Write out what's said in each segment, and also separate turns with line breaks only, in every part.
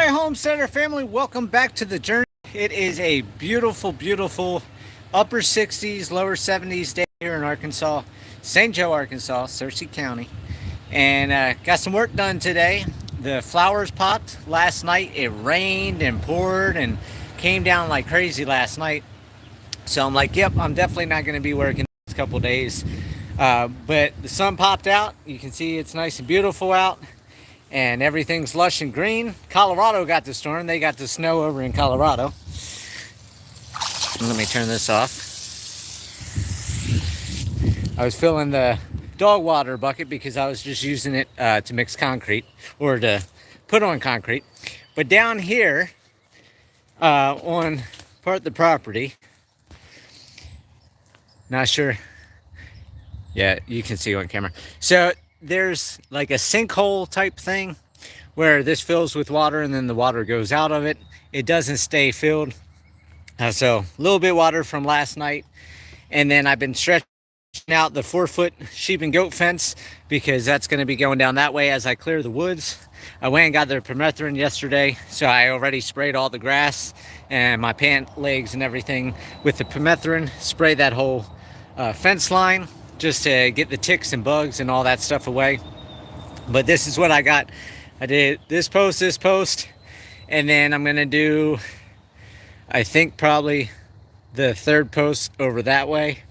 Hi, Homesteader family. Welcome back to the journey. It is a beautiful, beautiful upper 60s, lower 70s day here in Arkansas, St. Joe, Arkansas, Searcy County. And got some work done today. The flowers popped last night. It rained and poured and came down like crazy last night. So I'm like, yep, I'm definitely not going to be working these couple days. But the sun popped out. You can see it's nice and beautiful out. And everything's lush and green. Colorado got the storm. They got the snow over in Colorado. Let me turn this off. I was filling the dog water bucket because I was just using it to mix concrete or to put on concrete. But down here on part of the property, not sure. Yeah, you can see on camera. So there's like a sinkhole type thing where this fills with water and then the water goes out of it. It doesn't stay filled. So a little bit of water from last night. And then I've been stretching out the 4-foot sheep and goat fence because that's going to be going down that way as I clear the woods. I went and got the permethrin yesterday, so I already sprayed all the grass and my pant legs and everything with the permethrin. Sprayed that whole fence line just to get the ticks and bugs and all that stuff away. But this is what I got. I did this post, and then I'm gonna do, I think, probably the third post over that way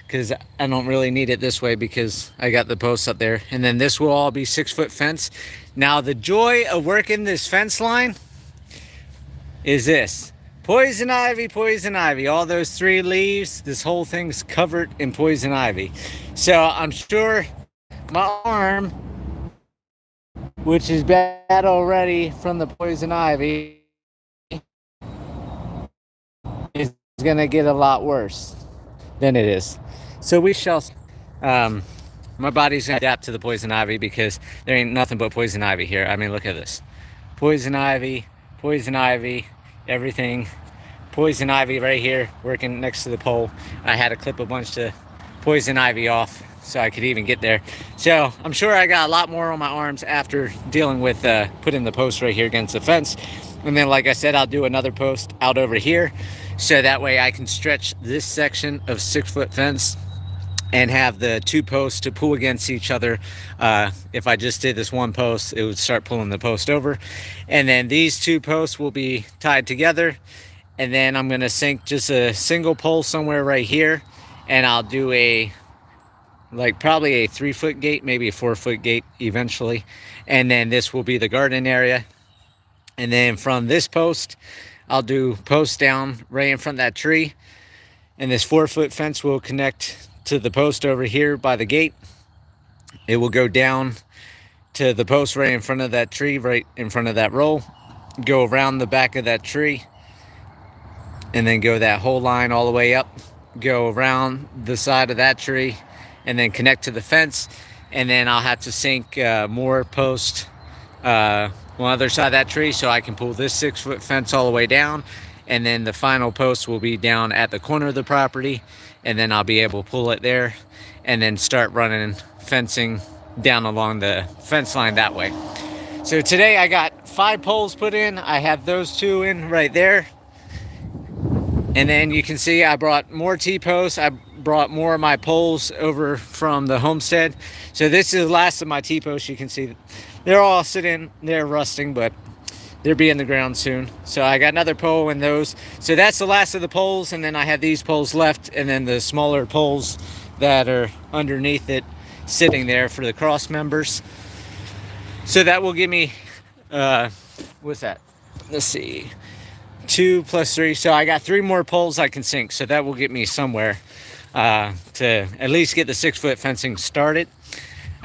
because I don't really need it this way because I got the posts up there. And then this will all be 6-foot fence. Now the joy of working this fence line is this: poison ivy, all those 3 leaves, this whole thing's covered in poison ivy. So I'm sure my arm, which is bad already from the poison ivy, is gonna get a lot worse than it is. So we shall, my body's gonna adapt to the poison ivy because there ain't nothing but poison ivy here. I mean, look at this. Poison ivy, everything. Poison ivy right here, working next to the pole. I had to clip a bunch of poison ivy off so I could even get there. So I'm sure I got a lot more on my arms after dealing with putting the post right here against the fence. And then, like I said, I'll do another post out over here so that way I can stretch this section of 6-foot fence and have the 2 posts to pull against each other. If I just did this one post, it would start pulling the post over. And then these 2 posts will be tied together. And then I'm gonna sink just a single pole somewhere right here. And I'll do probably a 3-foot gate, maybe a 4-foot gate eventually. And then this will be the garden area. And then from this post, I'll do posts down right in front of that tree. And this 4-foot fence will connect to the post over here by the gate. It will go down to the post right in front of that tree, right in front of that roll. Go around the back of that tree. And then go that whole line all the way up. Go around the side of that tree. And then connect to the fence. And then I'll have to sink more posts on the other side of that tree so I can pull this 6-foot fence all the way down. And then the final post will be down at the corner of the property, and then I'll be able to pull it there and then start running fencing down along the fence line that way. So today I got 5 poles put in. I have those 2 in right there. And then you can see I brought more T-posts. I brought more of my poles over from the homestead. So this is the last of my T-posts. You can see they're all sitting there rusting, but they'll be in the ground soon. So I got another pole in those. So that's the last of the poles, and then I have these poles left, and then the smaller poles that are underneath it sitting there for the cross members. So that will give me, what's that? Let's see, 2 plus 3. So I got 3 more poles I can sink. So that will get me somewhere to at least get the 6-foot fencing started.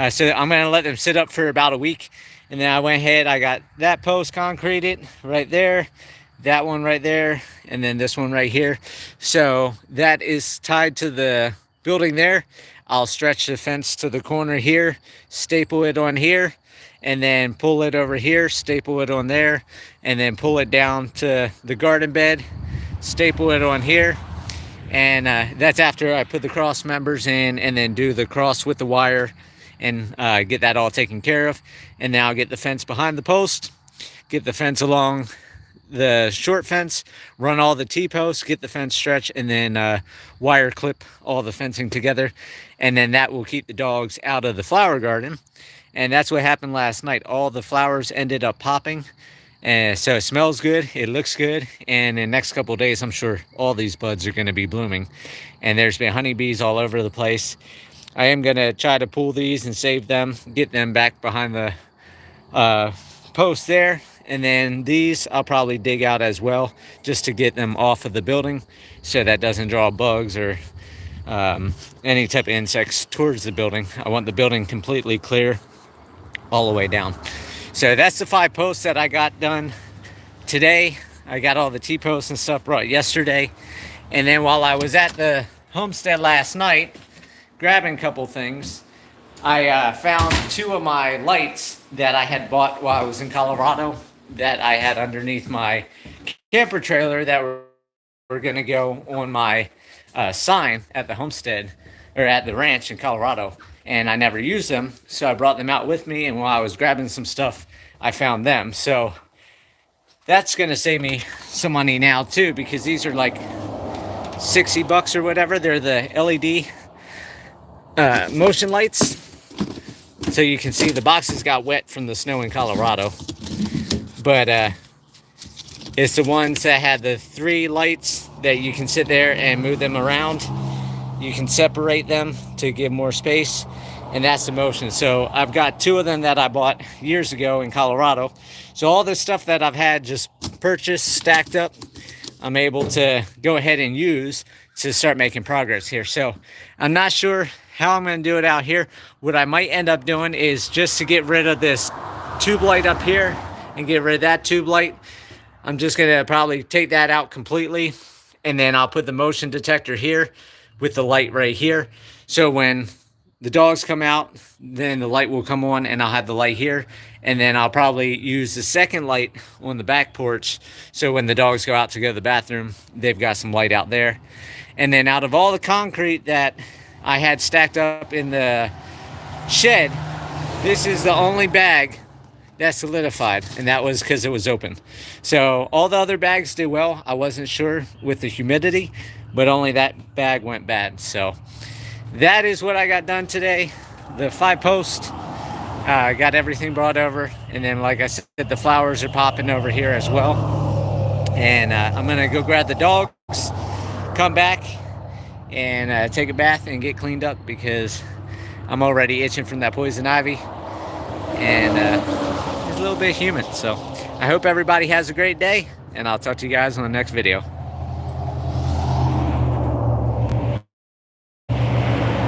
So I'm gonna let them sit up for about a week. And then I went ahead, I got that post concreted right there, that one right there, and then this one right here. So that is tied to the building there. I'll stretch the fence to the corner here, staple it on here, and then pull it over here, staple it on there, and then pull it down to the garden bed, staple it on here. And that's after I put the cross members in and then do the cross with the wire and get that all taken care of. And now I'll get the fence behind the post get the fence along the short fence, run all the T-posts, get the fence stretched, and then wire clip all the fencing together. And then that will keep the dogs out of the flower garden. And that's what happened last night. All the flowers ended up popping. And so it smells good, it looks good, and in the next couple of days, I'm sure all these buds are gonna be blooming. And there's been honeybees all over the place. I am gonna try to pull these and save them, get them back behind the post there. And then these I'll probably dig out as well, just to get them off of the building so that doesn't draw bugs or any type of insects towards the building. I want the building completely clear all the way down. So that's the 5 posts that I got done today. I got all the T-posts and stuff brought yesterday. And then while I was at the homestead last night, grabbing a couple things, I found 2 of my lights that I had bought while I was in Colorado that I had underneath my camper trailer that were gonna go on my sign at the homestead, or at the ranch in Colorado. And I never used them, so I brought them out with me, and while I was grabbing some stuff, I found them. So that's gonna save me some money now too, because these are like 60 bucks or whatever. They're the LED motion lights. So you can see the boxes got wet from the snow in Colorado. But it's the ones that had the 3 lights that you can sit there and move them around. You can separate them to give more space, and that's the motion. So I've got 2 of them that I bought years ago in Colorado. So all this stuff that I've had just purchased, stacked up, I'm able to go ahead and use to start making progress here. So I'm not sure how I'm going to do it out here. What I might end up doing is just to get rid of this tube light up here and get rid of that tube light. I'm just going to probably take that out completely, and then I'll put the motion detector here with the light right here. So when the dogs come out, then the light will come on and I'll have the light here. And then I'll probably use the second light on the back porch, so when the dogs go out to go to the bathroom, they've got some light out there. And then out of all the concrete that I had stacked up in the shed, this is the only bag that solidified, and that was because it was open. So all the other bags did well. I wasn't sure with the humidity, but only that bag went bad. So that is what I got done today. The 5 posts, got everything brought over, and then like I said, the flowers are popping over here as well. And I'm gonna go grab the dogs, come back and take a bath and get cleaned up, because I'm already itching from that poison ivy, and it's a little bit humid. So I hope everybody has a great day, and I'll talk to you guys on the next video.